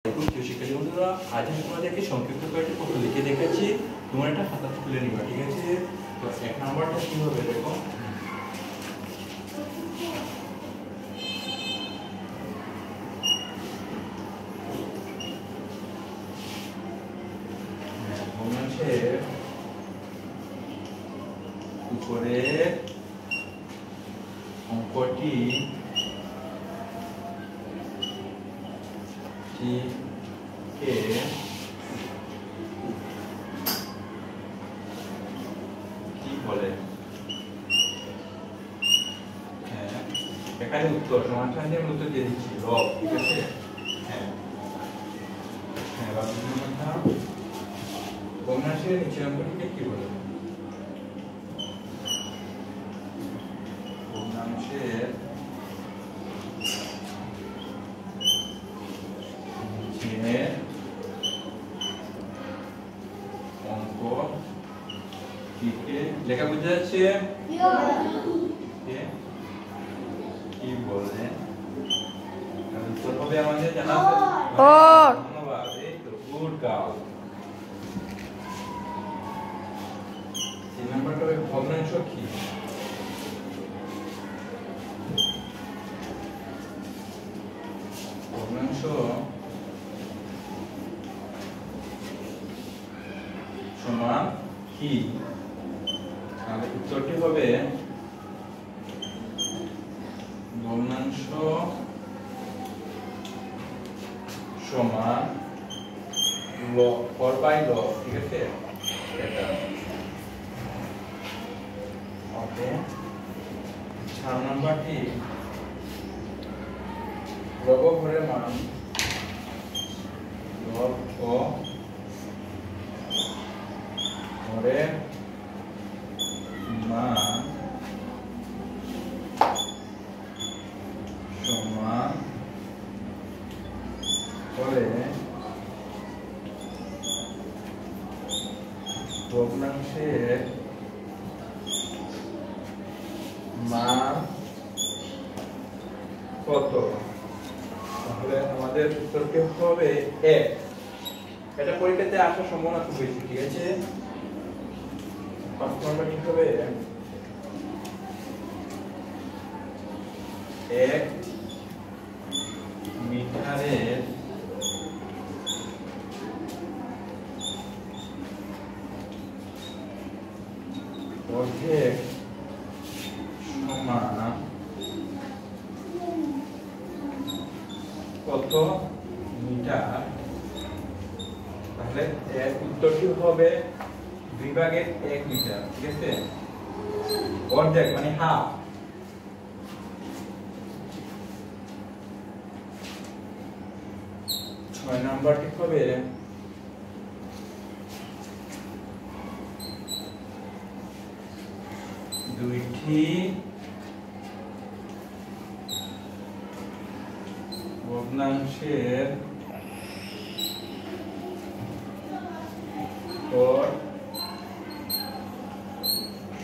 প্রিয় শিক্ষার্থী বন্ধুরা, আজ আমি তোমাদেরকে সংক্ষিপ্ত কয়েকটি প্রশ্ন লিখে দেখাচ্ছি। তোমার একটা খাতা তুলে নিবা, ঠিক আছে? তো 1 নাম্বারটা কি হবে দেখো। ভগ্নাংশের উপরে অঙ্কটি কে কি বলে? হ্যাঁ, এখানে উত্তর সমাধান দিয়ে উত্তর দিয়ে দিচ্ছি লব, ঠিক আছে? হ্যাঁ হ্যাঁ, বা কথা ভগ্নাংশের নিচের অঙ্কটিকে কি বলে? ভগ্নাংশের নিচের অঙ্ক লেখা বুঝা যাচ্ছে? কি বলে? উত্তর হবে আমাদের জানা আছে। ধন্যবাদ, এই তো গুড গার্ল। 3 নাম্বারটা হবে ভগ্নাংশ কি? ভগ্নাংশ সমান কি? তাহলে উত্তরটি হবে ভগ্নাংশ সমান লব, 4/লব, ঠিক আছে? এটা ওকে। 4 নাম্বারটি লব হরের মান লব ও হরের মান সমান হলে ভগ্নাংশের মান কত? তাহলে আমাদের উত্তরটি হবে 1। এটা পরীক্ষাতে আসার সম্ভাবনা খুব বেশি, ঠিক আছে? 5 নম্বর কি হবে? 1 মিটারের অর্ধেক সমান কত মিটার? তাহলে এর উত্তরটি হবে 2/1 মিটার, ঠিক আছে? অর্ধেক মানে হাফ। 6 নাম্বারটি হবে দুইটি ভগ্নাংশের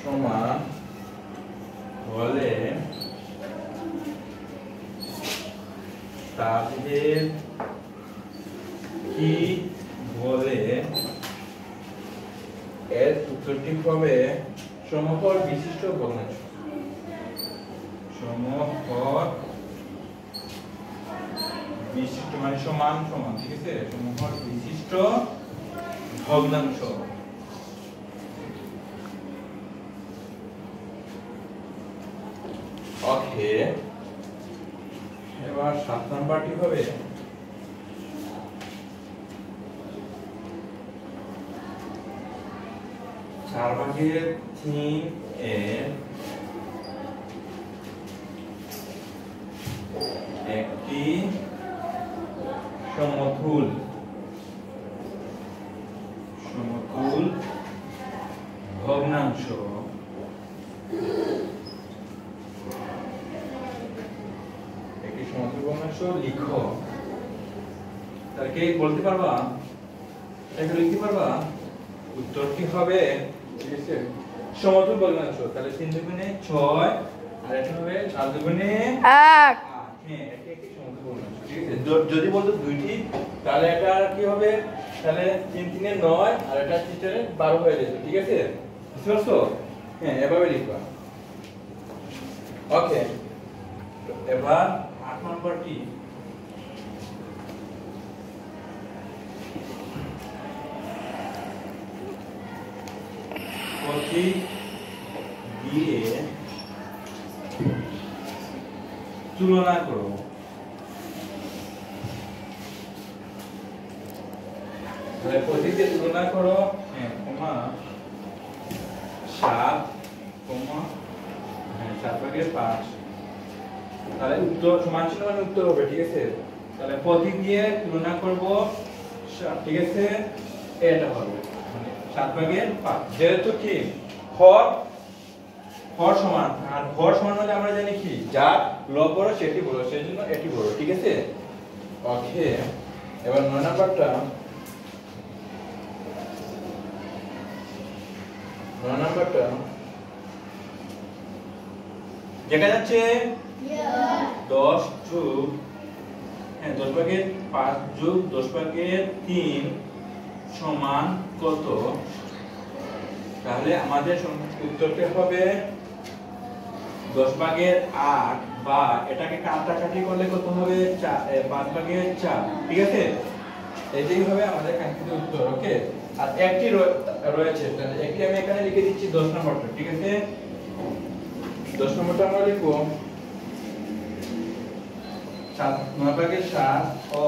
সমান হলে তাদের কি বলে? এর উত্তরটি হবে সমহর বিশিষ্ট ভগ্নাংশ। সমহর বিশিষ্ট মানে সমান সমান, ঠিক আছে? সমহর বিশিষ্ট ভগ্নাংশ। ওকে, এবার 7 নাম্বারটি হবে 4/3 এর একটি সমতুল ভগ্নাংশ লিখো। তার কে বলতে পারবা? এটা লিখতে পারবা? উত্তরটি হবে, ঠিক আছে, সমতুল ভগ্নাংশ। তাহলে 3 দুগুণে 6 আর এটা হবে 4 দুগুণে 1। হ্যাঁ, এটা একটি সমতুল ভগ্নাংশ। ঠিক আছে, যদি বলতো 2টি তাহলে এটা কি হবে, তাহলে 3 3 এ 9 আর এটা 3 4 এ 12 হয়ে যেত। ঠিক আছে, বুঝতে পারছো? হ্যাঁ, এভাবে লিখবা। ওকে, এবার 8 নম্বরটি প্রতীক দিয়ে তুলনা করো। তাহলে প্রতীক দিয়ে তুলনা করো, হ্যাঁ, কমা 7 কমা 7/5। তাহলে উত্তর সমান চিহ্ন মানে উত্তর হবে। ঠিক আছে, তাহলে প্রতীক দিয়ে তুলনা করব 7। ঠিক আছে, এটা হবে মানে 7/5। যেহেতু কি হর সমান, আর হর সমান হলে আমরা জানি কি যার লব বড় সেটি বড়, সেজন্য এটি বড়। ঠিক আছে, ওকে। এবার 9 নাম্বারটা, 9 নাম্বারটা দেখা যাচ্ছে 10 যোগ 10/5 যোগ 10/3 সমান কত? তাহলে আমাদের উত্তরটা হবে 10/8, বা এটাকে কাটাকাটি করলে কত হবে 5/4। ঠিক আছে, এটাই হবে আমাদের কাঙ্ক্ষিত উত্তর। ওকে, আর একটি রয়েছে, তাহলে একটি আমি এখানে লিখে দিচ্ছি 10 নম্বরটা। ঠিক আছে, 10 নম্বরটা আমরা লিখব 9/7 ও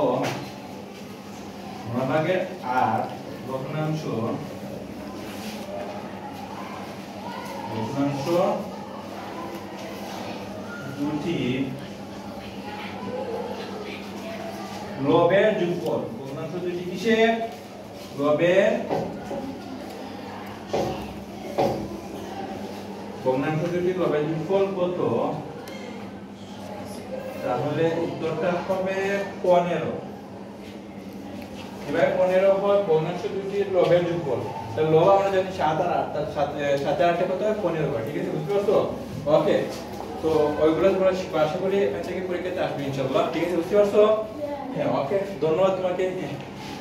9/8 ভগ্নাংশ দুটি লবের যোগফল। ভগ্নাংশ দুটি কিসের? লবের। ভগ্নাংশ দুটি লবের যোগফল কত? তাহলে উত্তরটা হবে 15। এবার 15 হয় ভগ্নাংশ দুটির লবের যোগফল। তাহলে লব আমরা জানি 7 আর 8, তাহলে 7 আর 8 কত হয় 15 হয়। ঠিক আছে, বুঝতে পারছো? ওকে, তো ওইগুলো তোমরা আশা করি এখান থেকে পরীক্ষাতে আসবে ইনশাআল্লাহ। ঠিক আছে, বুঝতে পারছো? হ্যাঁ, ওকে, ধন্যবাদ তোমাকে।